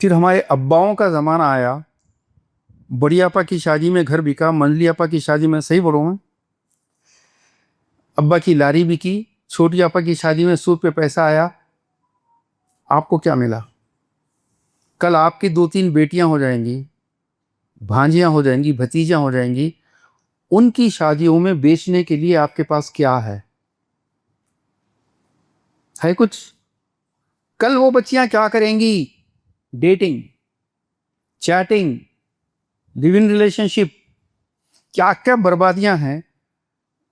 پھر ہمارے اباؤں کا زمانہ آیا، بڑی آپا کی شادی میں گھر بکا، منزلی آپا کی شادی میں، صحیح بولوں میں، ابا کی لاری بکی، چھوٹی آپا کی شادی میں سود پہ پیسہ آیا. آپ کو کیا ملا؟ کل آپ کی 2-3 بیٹیاں ہو جائیں گی، بھانجیاں ہو جائیں گی، بھتیجاں ہو جائیں گی، ان کی شادیوں میں بیچنے کے لیے آپ کے پاس کیا ہے کچھ؟ کل وہ بچیاں کیا کریں گی؟ Dating, cheating, live in relationship, کیا کیا بربادیاں ہیں.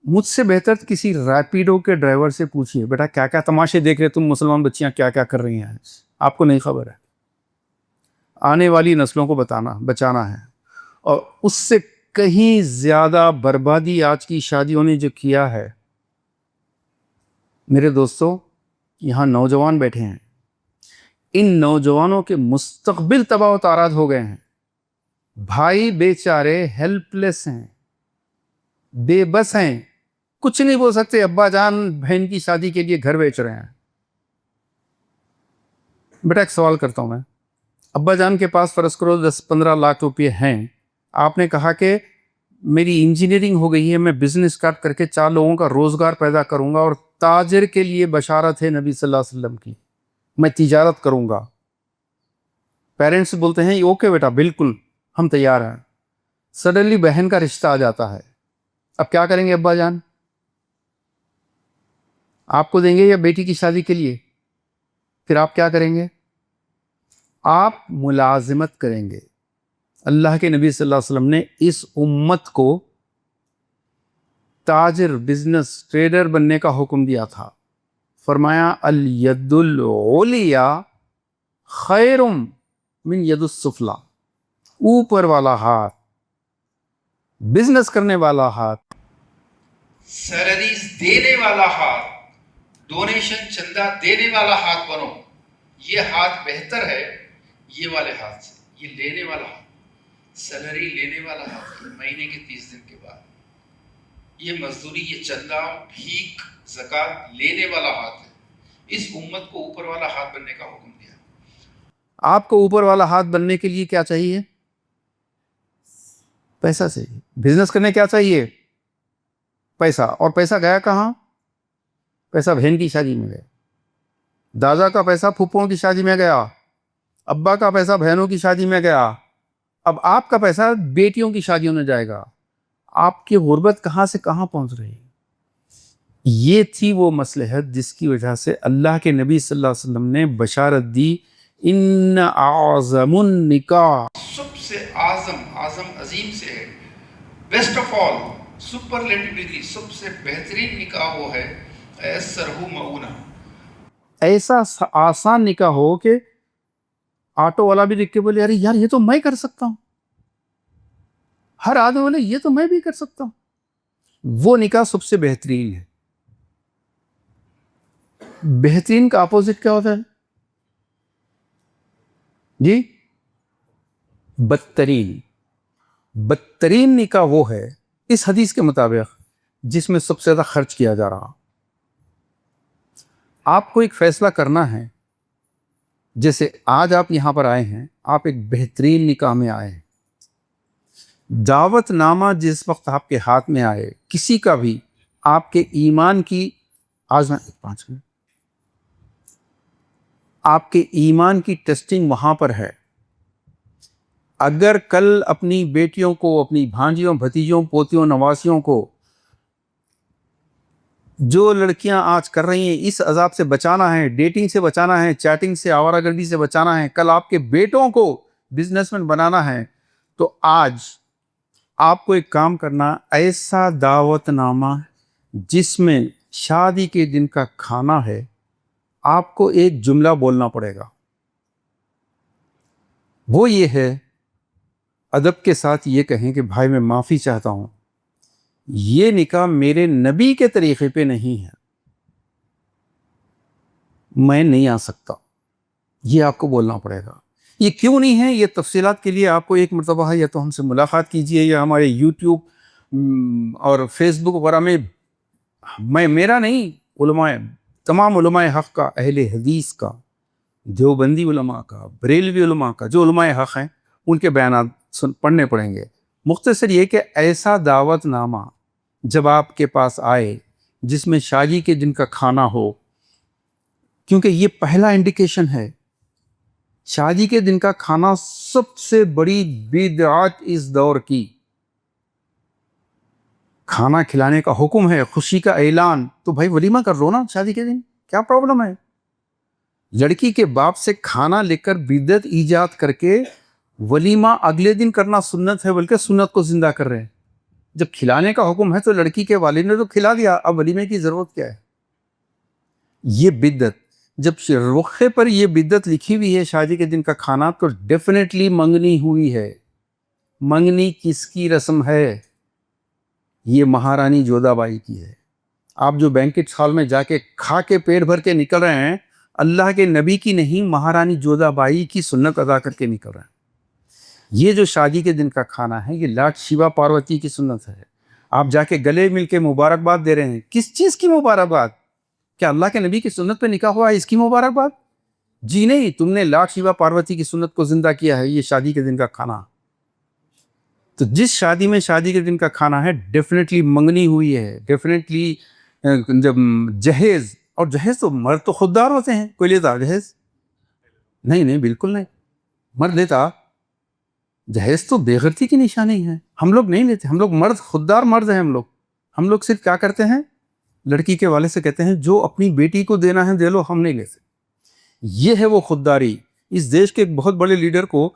مجھ سے بہتر کسی ریپیڈو کے ڈرائیور سے پوچھئے، بیٹا کیا کیا تماشے دیکھ رہے تم مسلمان بچیاں کیا کیا کر رہی ہیں، آپ کو نہیں خبر ہے. آنے والی نسلوں کو بچانا ہے. اور اس سے کہیں زیادہ بربادی آج کی شادیوں نے جو کیا ہے. میرے دوستو، یہاں نوجوان بیٹھے ہیں، ان نوجوانوں کے مستقبل تباہ و تارات ہو گئے ہیں. بھائی بیچارے ہیلپ لیس ہیں، بے بس ہیں، کچھ نہیں بول سکتے. ابا جان بہن کی شادی کے لیے گھر بیچ رہے ہیں. بیٹا ایک سوال کرتا ہوں میں، ابا جان کے پاس فرض کرو 10-15 لاکھ روپے ہیں، آپ نے کہا کہ میری انجینئرنگ ہو گئی ہے، میں بزنس اسٹارٹ کر کے 4 لوگوں کا روزگار پیدا کروں گا، اور تاجر کے لیے بشارت ہے نبی صلی اللہ علیہ وسلم کی، میں تجارت کروں گا. پیرنٹس بولتے ہیں اوکے بیٹا بالکل ہم تیار ہیں. سڈنلی بہن کا رشتہ آ جاتا ہے، اب کیا کریں گے ابا جان؟ آپ کو دیں گے یا بیٹی کی شادی کے لیے؟ پھر آپ کیا کریں گے؟ آپ ملازمت کریں گے. اللہ کے نبی صلی اللہ علیہ وسلم نے اس امت کو تاجر، بزنس ٹریڈر بننے کا حکم دیا تھا. فرمایا الید العلیا خیر من ید السفلی، اوپر والا ہاتھ، بزنس کرنے والا ہاتھ، سیلریز دینے والا ہاتھ، ڈونیشن چندہ دینے والا ہاتھ بنو. یہ ہاتھ بہتر ہے یہ والے ہاتھ سے. یہ لینے والا ہاتھ، سیلری لینے والا ہاتھ، مہینے کے 30 دن کے بعد یہ مزدوری، یہ چندہ، بھیک، زکات لینے والا ہاتھ ہے. اس امت کو اوپر والا ہاتھ بننے کا حکم دیا. آپ کو اوپر والا ہاتھ بننے کے لیے کیا چاہیے؟ پیسہ چاہیے. بزنس کرنے کیا چاہیے؟ پیسہ. اور پیسہ گیا کہاں؟ پیسہ بہن کی شادی میں گیا، دادا کا پیسہ پھپھوں کی شادی میں گیا، ابا کا پیسہ بہنوں کی شادی میں گیا. اب آپ کا پیسہ بیٹیوں کی شادیوں میں جائے گا. آپ کی غربت کہاں سے کہاں پہنچ رہی ہے. یہ تھی وہ مصلحت جس کی وجہ سے اللہ کے نبی صلی اللہ علیہ وسلم نے بشارت دی، ان اعظم النکاح، سب سے اعظم عظیم سے ہے، best of all, superlative degree, سب سے بہترین نکاح وہ ہے ایسرہ معونہ، ایسا آسان نکاح ہو کہ آٹو والا بھی دیکھ کے بولے ارے یار یہ تو میں کر سکتا ہوں. ہر آدمی بولے یہ تو میں بھی کر سکتا ہوں. وہ نکاح سب سے بہترین ہے. بہترین کا اپوزٹ کیا ہوتا ہے جی؟ بدترین. بدترین نکاح وہ ہے اس حدیث کے مطابق جس میں سب سے زیادہ خرچ کیا جا رہا. آپ کو ایک فیصلہ کرنا ہے، جیسے آج آپ یہاں پر آئے ہیں، آپ ایک بہترین نکاح میں آئے ہیں. دعوت نامہ جس وقت آپ کے ہاتھ میں آئے، کسی کا بھی، آپ کے ایمان کی آپ کے ایمان کی ٹیسٹنگ وہاں پر ہے. اگر کل اپنی بیٹیوں کو، اپنی بھانجیوں، بھتیجوں، پوتیوں، نواسیوں کو جو لڑکیاں آج کر رہی ہیں اس عذاب سے بچانا ہے، ڈیٹنگ سے بچانا ہے، چیٹنگ سے، آوارہ گردی سے بچانا ہے، کل آپ کے بیٹوں کو بزنس مین بنانا ہے، تو آج آپ کو ایک کام کرنا، ایسا دعوت نامہ جس میں شادی کے دن کا کھانا ہے، آپ کو ایک جملہ بولنا پڑے گا. وہ یہ ہے، ادب کے ساتھ یہ کہیں کہ بھائی میں معافی چاہتا ہوں، یہ نکاح میرے نبی کے طریقے پہ نہیں ہے، میں نہیں آ سکتا. یہ آپ کو بولنا پڑے گا. یہ کیوں نہیں ہے، یہ تفصیلات کے لیے آپ کو ایک مرتبہ ہے یا تو ہم سے ملاقات کیجئے، یا ہمارے یوٹیوب اور فیس بک وغیرہ میں میرا نہیں، علماء، تمام علماء حق کا، اہل حدیث کا دیوبندی علماء کا، بریلوی علماء کا، جو علماء حق ہیں ان کے بیانات پڑھنے پڑیں گے۔ مختصر یہ کہ ایسا دعوت نامہ جب آپ کے پاس آئے جس میں شادی کے دن کا کھانا ہو، کیونکہ یہ پہلا انڈیکیشن ہے، شادی کے دن کا کھانا سب سے بڑی بدعت اس دور کی۔ کھانا کھلانے کا حکم ہے، خوشی کا اعلان، تو بھائی ولیمہ کر لو نا شادی کے دن، کیا پرابلم ہے؟ لڑکی کے باپ سے کھانا لے کر بدعت ایجاد کر کے ولیمہ اگلے دن کرنا سنت ہے، بلکہ سنت کو زندہ کر رہے ہیں۔ جب کھلانے کا حکم ہے تو لڑکی کے والد نے تو کھلا دیا، اب ولیمے کی ضرورت کیا ہے؟ یہ بدعت، جب رخے پر یہ بدعت لکھی ہوئی ہے شادی کے دن کا کھانا، تو ڈیفینیٹلی منگنی ہوئی ہے۔ منگنی کس کی رسم ہے؟ یہ مہارانی جودھا بائی کی ہے۔ آپ جو بینکٹ ہال میں جا کے کھا کے پیٹ بھر کے نکل رہے ہیں، اللہ کے نبی کی نہیں، مہارانی جودھا بائی کی سنت ادا کر کے نکل رہے ہیں۔ یہ جو شادی کے دن کا کھانا ہے، یہ لاڈ شیوا پاروتی کی سنت ہے۔ آپ جا کے گلے مل کے مبارکباد دے رہے ہیں، کس چیز کی مبارکباد؟ کیا اللہ کے نبی کی سنت پہ نکاح ہوا ہے اس کی مبارکباد؟ جی نہیں، تم نے لاڈ شیوا پاروتی کی سنت کو زندہ کیا ہے، یہ شادی کے دن کا کھانا۔ تو جس شادی میں شادی کے دن کا کھانا ہے، ڈیفینیٹلی منگنی ہوئی ہے، ڈیفینیٹلی جب جہیز، اور جہیز تو مرد تو خوددار ہوتے ہیں، کوئی لیتا جہیز؟ نہیں، بالکل نہیں، مرد لیتا؟ جہیز تو بے غیرتی کی نشانی ہے، ہم لوگ نہیں لیتے، ہم لوگ مرد خوددار مرد ہیں، ہم لوگ صرف کیا کرتے ہیں، لڑکی کے والے سے کہتے ہیں جو اپنی بیٹی کو دینا ہے دے لو، ہم نہیں لیتے۔ یہ ہے وہ خودداری۔ اس دیش کے ایک بہت بڑے لیڈر کو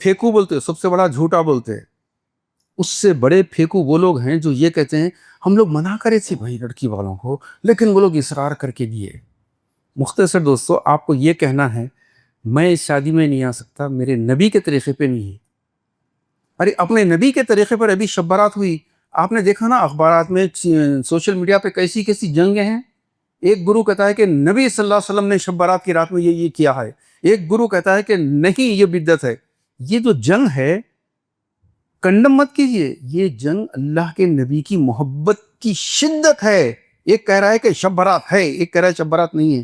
پھیکو بولتے، سب سے بڑا جھوٹا بولتے۔ اس سے بڑے پھیکو وہ لوگ ہیں جو یہ کہتے ہیں ہم لوگ منع کرے تھے بھائی لڑکی والوں کو، لیکن وہ لوگ اصرار کر کے دیے۔ مختصر دوستو، آپ کو یہ کہنا ہے میں اس شادی میں نہیں آ سکتا، میرے نبی کے طریقے پہ نہیں ہے۔ ارے اپنے نبی کے طریقے پر ابھی شب برات ہوئی، آپ نے دیکھا نا اخبارات میں، سوشل میڈیا پہ کیسی کیسی جنگیں ہیں۔ ایک گروہ کہتا ہے کہ نبی صلی اللہ علیہ وسلم نے شب برات کی رات میں یہ کیا ہے، ایک گروہ کہتا ہے کہ نہیں یہ بدعت ہے۔ یہ جو جنگ ہے، کنڈم مت کیجئے، یہ جنگ اللہ کے نبی کی محبت کی شدت ہے۔ ایک کہہ رہا ہے کہ شب برات ہے، ایک کہہ رہا ہے شب برات نہیں ہے،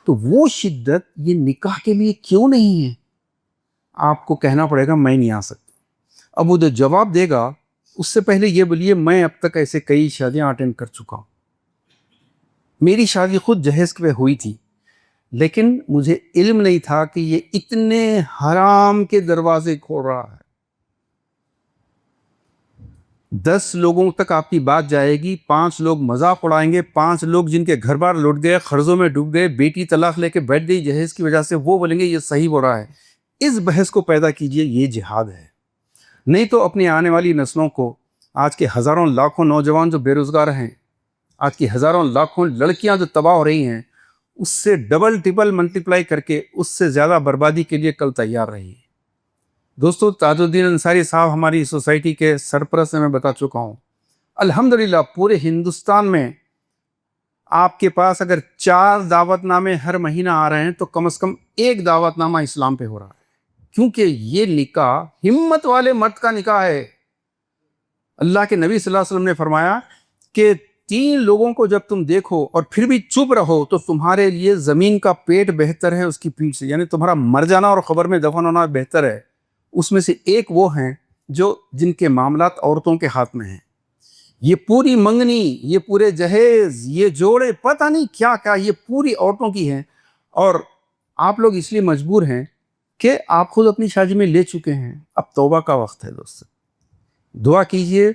تو وہ شدت یہ نکاح کے لیے کیوں نہیں ہے؟ آپ کو کہنا پڑے گا میں نہیں آ سکتا۔ اب وہ جو جواب دے گا، اس سے پہلے یہ بولیے میں اب تک ایسے کئی شادیاں اٹینڈ کر چکا ہوں، میری شادی خود جہیز پہ ہوئی تھی، لیکن مجھے علم نہیں تھا کہ یہ اتنے حرام کے دروازے کھول رہا ہے۔ 10 لوگوں تک آپ کی بات جائے گی، 5 لوگ مذاق اڑائیں گے، 5 لوگ جن کے گھر بار لٹ گئے، قرضوں میں ڈوب گئے، بیٹی طلاق لے کے بیٹھ گئی جہیز کی وجہ سے، وہ بولیں گے یہ صحیح بول رہا ہے۔ اس بحث کو پیدا کیجئے، یہ جہاد ہے۔ نہیں تو اپنی آنے والی نسلوں کو، آج کے ہزاروں لاکھوں نوجوان جو بے روزگار ہیں، آج کی ہزاروں لاکھوں لڑکیاں جو تباہ ہو رہی ہیں، اس سے ڈبل ٹرپل ملٹیپلائی کر کے اس سے زیادہ بربادی کے لیے کل تیار رہی ہے۔ دوستو، تاج الدین انصاری صاحب ہماری سوسائٹی کے سرپرست ہیں، میں بتا چکا ہوں۔ الحمدللہ پورے ہندوستان میں آپ کے پاس اگر 4 دعوت نامے ہر مہینہ آ رہے ہیں تو کم از کم 1 دعوت نامہ اسلام پہ ہو رہا ہے، کیونکہ یہ نکاح ہمت والے مرد کا نکاح ہے۔ اللہ کے نبی صلی اللہ علیہ وسلم نے فرمایا کہ 3 لوگوں کو جب تم دیکھو اور پھر بھی چپ رہو تو تمہارے لیے زمین کا پیٹ بہتر ہے اس کی پیٹھ سے، یعنی تمہارا مر جانا اور قبر میں دفن ہونا بہتر ہے۔ اس میں سے ایک وہ ہیں جن کے معاملات عورتوں کے ہاتھ میں ہیں۔ یہ پوری منگنی، یہ پورے جہیز، یہ جوڑے، پتہ نہیں کیا کیا، یہ پوری عورتوں کی ہیں، اور آپ لوگ اس لیے مجبور ہیں کہ آپ خود اپنی شادی میں لے چکے ہیں۔ اب توبہ کا وقت ہے دوست، دعا کیجئے۔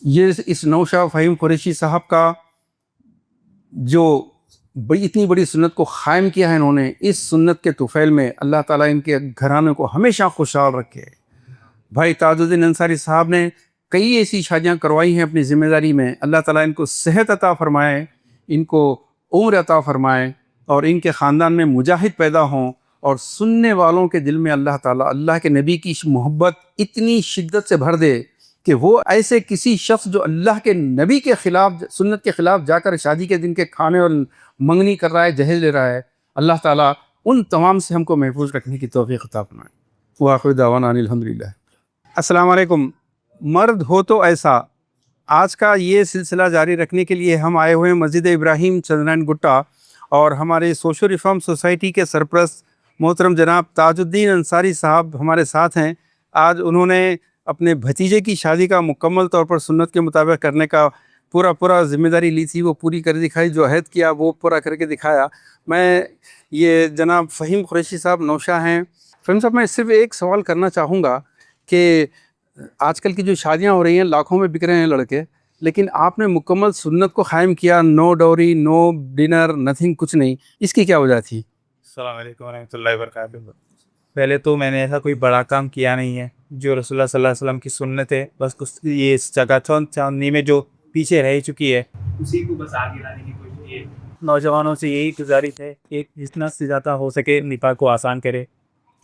یہ اس نوشا فہیم قریشی صاحب کا جو اتنی بڑی سنت کو قائم کیا ہے انہوں نے، اس سنت کے طفیل میں اللہ تعالیٰ ان کے گھرانے کو ہمیشہ خوشحال رکھے۔ بھائی تاج الدین انصاری صاحب نے کئی ایسی شادیاں کروائی ہیں اپنی ذمہ داری میں، اللہ تعالیٰ ان کو صحت عطا فرمائے، ان کو عمر عطا فرمائے، اور ان کے خاندان میں مجاہد پیدا ہوں، اور سننے والوں کے دل میں اللہ تعالیٰ اللہ کے نبی کی محبت اتنی شدت سے بھر دے کہ وہ ایسے کسی شخص جو اللہ کے نبی کے خلاف، سنت کے خلاف جا کر شادی کے دن کے کھانے اور منگنی کر رہا ہے، جہیز لے رہا ہے، اللہ تعالیٰ ان تمام سے ہم کو محفوظ رکھنے کی توفیق عطا فرمائے۔ وآخر دعوانا ان الحمدللہ۔ السلام علیکم۔ مرد ہو تو ایسا، آج کا یہ سلسلہ جاری رکھنے کے لیے ہم آئے ہوئے ہیں مسجد ابراہیم چندرائن گٹا، اور ہمارے سوشل ریفارم سوسائٹی کے سرپرست محترم جناب تاج الدین انصاری صاحب ہمارے ساتھ ہیں۔ آج انہوں نے اپنے بھتیجے کی شادی کا مکمل طور پر سنت کے مطابق کرنے کا پورا ذمہ داری لی تھی، وہ پوری کر دکھائی، جو عہد کیا وہ پورا کر کے دکھایا۔ میں یہ جناب فہیم قریشی صاحب نوشہ ہیں۔ فہیم صاحب، میں صرف ایک سوال کرنا چاہوں گا کہ آج کل کی جو شادیاں ہو رہی ہیں لاکھوں میں بک رہے ہیں لڑکے، لیکن آپ نے مکمل سنت کو قائم کیا، نو ڈوری، نو ڈنر، نتھنگ، کچھ نہیں، اس کی کیا وجہ تھی؟ السلام علیکم ورحمۃ اللہ وبرکاتہ۔ پہلے تو میں نے ایسا کوئی بڑا کام کیا نہیں ہے، جو رسول اللہ صلی اللہ علیہ وسلم کی سنت ہے بس یہ جگہ چاندنی میں جو پیچھے رہ چکی ہے اسی کو بس آگے لانے کی کوشش کی ہے۔ نوجوانوں سے یہی گزارش ہے کہ جتنا سے زیادہ ہو سکے نکاح کو آسان کرے،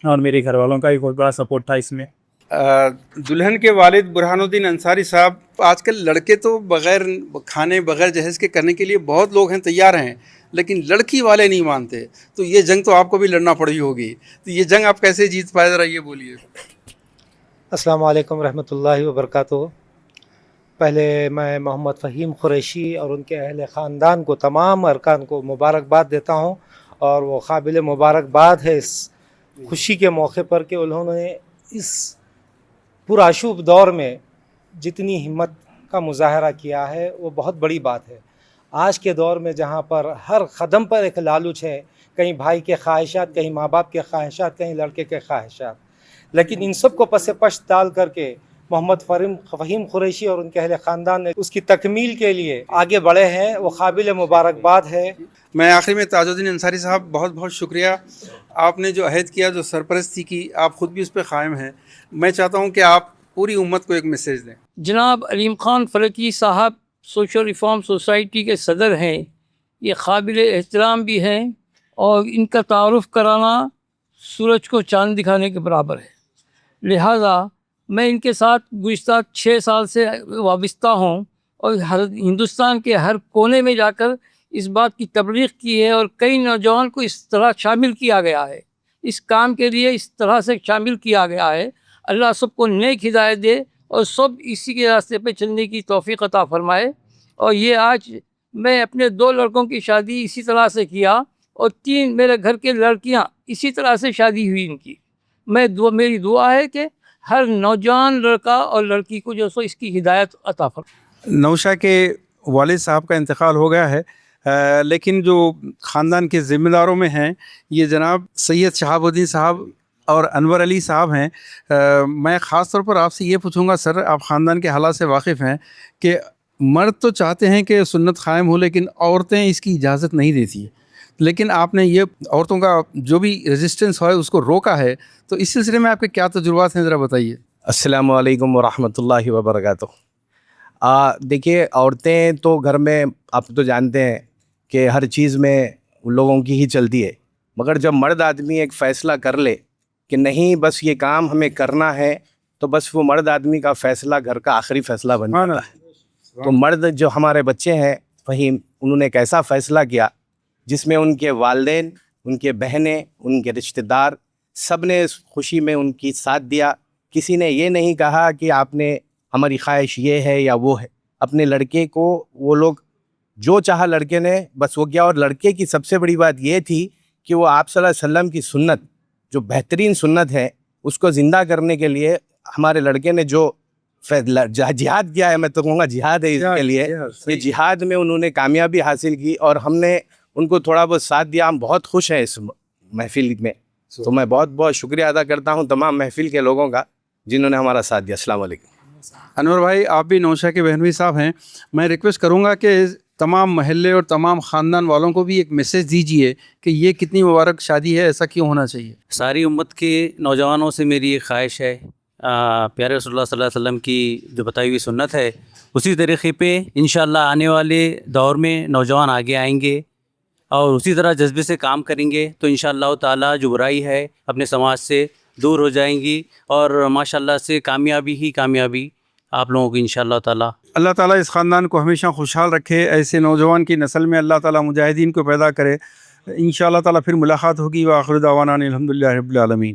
اور میرے گھر والوں کا بھی بہت بڑا سپورٹ تھا اس میں۔ دلہن کے والد برہان الدین انصاری صاحب، آج کل لڑکے تو بغیر کھانے بغیر جہیز کے کرنے کے لیے بہت لوگ ہیں، تیار ہیں، لیکن لڑکی والے نہیں مانتے، تو یہ جنگ تو آپ کو بھی لڑنا پڑی ہوگی، تو یہ جنگ آپ کیسے جیت پائے، ذرا یہ بولیے۔ السلام علیکم ورحمۃ اللہ وبرکاتہ۔ پہلے میں محمد فہیم قریشی اور ان کے اہل خاندان کو، تمام ارکان کو مبارکباد دیتا ہوں، اور وہ قابل مبارکباد ہے اس خوشی کے موقع پر کہ انہوں نے اس پرآشوب دور میں جتنی ہمت کا مظاہرہ کیا ہے وہ بہت بڑی بات ہے۔ آج کے دور میں جہاں پر ہر قدم پر ایک لالچ ہے، کہیں بھائی کے خواہشات، کہیں ماں باپ کے خواہشات، کہیں لڑکے کے خواہشات، لیکن ان سب کو پس پشت ڈال کر کے محمد فہیم قریشی اور ان کے اہل خاندان نے اس کی تکمیل کے لیے آگے بڑھے ہیں، وہ قابل مبارکباد ہے۔ میں آخر میں تاج الدین انصاری صاحب بہت بہت شکریہ، آپ نے جو عہد کیا، جو سرپرستی کی، آپ خود بھی اس پہ قائم ہیں۔ میں چاہتا ہوں کہ آپ پوری امت کو ایک میسیج دیں۔ جناب علیم خان فلکی صاحب سوشل ریفارم سوسائٹی کے صدر ہیں، یہ قابل احترام بھی ہیں، اور ان کا تعارف کرانا سورج کو چاند دکھانے کے برابر ہے۔ لہٰذا میں ان کے ساتھ گزشتہ 6 سال سے وابستہ ہوں، اور ہندوستان کے ہر کونے میں جا کر اس بات کی تبلیغ کی ہے، اور کئی نوجوان کو اس طرح شامل کیا گیا ہے، اس کام کے لیے اس طرح سے شامل کیا گیا ہے۔ اللہ سب کو نیک ہدایت دے اور سب اسی کے راستے پہ چلنے کی توفیق عطا فرمائے۔ اور یہ آج میں اپنے 2 لڑکوں کی شادی اسی طرح سے کیا، اور 3 میرے گھر کے لڑکیاں اسی طرح سے شادی ہوئی ان کی۔ میری دعا ہے کہ ہر نوجوان لڑکا اور لڑکی کو جو سو اس کی ہدایت عطا فرمائے۔ نوشہ کے والد صاحب کا انتقال ہو گیا ہے، لیکن جو خاندان کے ذمہ داروں میں ہیں یہ جناب سید شہاب الدین صاحب اور انور علی صاحب ہیں۔ میں خاص طور پر آپ سے یہ پوچھوں گا سر، آپ خاندان کے حالات سے واقف ہیں کہ مرد تو چاہتے ہیں کہ سنت قائم ہو، لیکن عورتیں اس کی اجازت نہیں دیتی، لیکن آپ نے یہ عورتوں کا جو بھی ریزسٹنس ہے اس کو روکا ہے، تو اس سلسلے میں آپ کے کیا تجربات ہیں، ذرا بتائیے۔ السلام علیکم ورحمۃ اللہ وبرکاتہ۔ دیکھیے، عورتیں تو گھر میں آپ تو جانتے ہیں کہ ہر چیز میں ان لوگوں کی ہی چلتی ہے، مگر جب مرد آدمی ایک فیصلہ کر لے کہ نہیں بس یہ کام ہمیں کرنا ہے، تو بس وہ مرد آدمی کا فیصلہ گھر کا آخری فیصلہ بن جاتا ہے۔ تو مرد جو ہمارے بچے ہیں فہیم، انہوں نے ایک ایسا فیصلہ کیا جس میں ان کے والدین، ان کے بہنیں، ان کے رشتہ دار سب نے اس خوشی میں ان کی ساتھ دیا۔ کسی نے یہ نہیں کہا کہ آپ نے ہماری خواہش یہ ہے یا وہ ہے۔ اپنے لڑکے کو وہ لوگ جو چاہا لڑکے نے بس وہ کیا، اور لڑکے کی سب سے بڑی بات یہ تھی کہ وہ آپ صلی اللہ علیہ وسلم کی سنت، جو بہترین سنت ہے، اس کو زندہ کرنے کے لیے ہمارے لڑکے نے جو جہاد کیا ہے، میں تو کہوں گا جہاد ہے اس کے لیے، یہ جہاد میں انہوں نے کامیابی حاصل کی، اور ہم نے ان کو تھوڑا بہت ساتھ دیا۔ ہم بہت خوش ہیں اس محفل میں، تو میں بہت بہت شکریہ ادا کرتا ہوں تمام محفل کے لوگوں کا جنہوں نے ہمارا ساتھ دیا۔ السلام علیکم۔ انور بھائی، آپ بھی نوشہ کے بہنوئی صاحب ہیں، میں ریکویسٹ کروں گا کہ تمام محلے اور تمام خاندان والوں کو بھی ایک میسیج دیجئے کہ یہ کتنی مبارک شادی ہے، ایسا کیوں ہونا چاہیے۔ ساری امت کے نوجوانوں سے میری ایک خواہش ہے، پیارے رسول اللہ صلی اللہ علیہ وسلم کی جو بتائی ہوئی سنت ہے اسی طریقے پہ انشاءاللہ آنے والے دور میں نوجوان آگے آئیں گے اور اسی طرح جذبے سے کام کریں گے، تو انشاءاللہ تعالیٰ جو برائی ہے اپنے سماج سے دور ہو جائیں گی، اور ماشاءاللہ سے کامیابی ہی کامیابی آپ لوگوں کی انشاءاللہ تعالیٰ۔ اللہ تعالیٰ اس خاندان کو ہمیشہ خوشحال رکھے، ایسے نوجوان کی نسل میں اللہ تعالیٰ مجاہدین کو پیدا کرے۔ انشاءاللہ تعالیٰ پھر ملاقات ہوگی۔ وآخر دعوانا الحمدللہ رب العالمین۔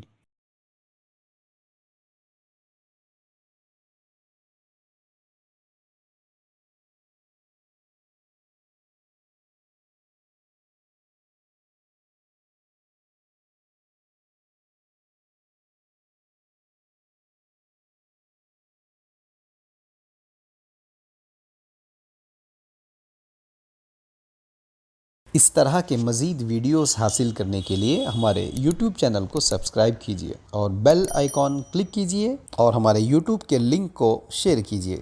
اس طرح کے مزید ویڈیوز حاصل کرنے کے لیے ہمارے یوٹیوب چینل کو سبسکرائب کیجیے اور بیل آئیکن کلک کیجیے اور ہمارے یوٹیوب کے لنک کو شیئر کیجیے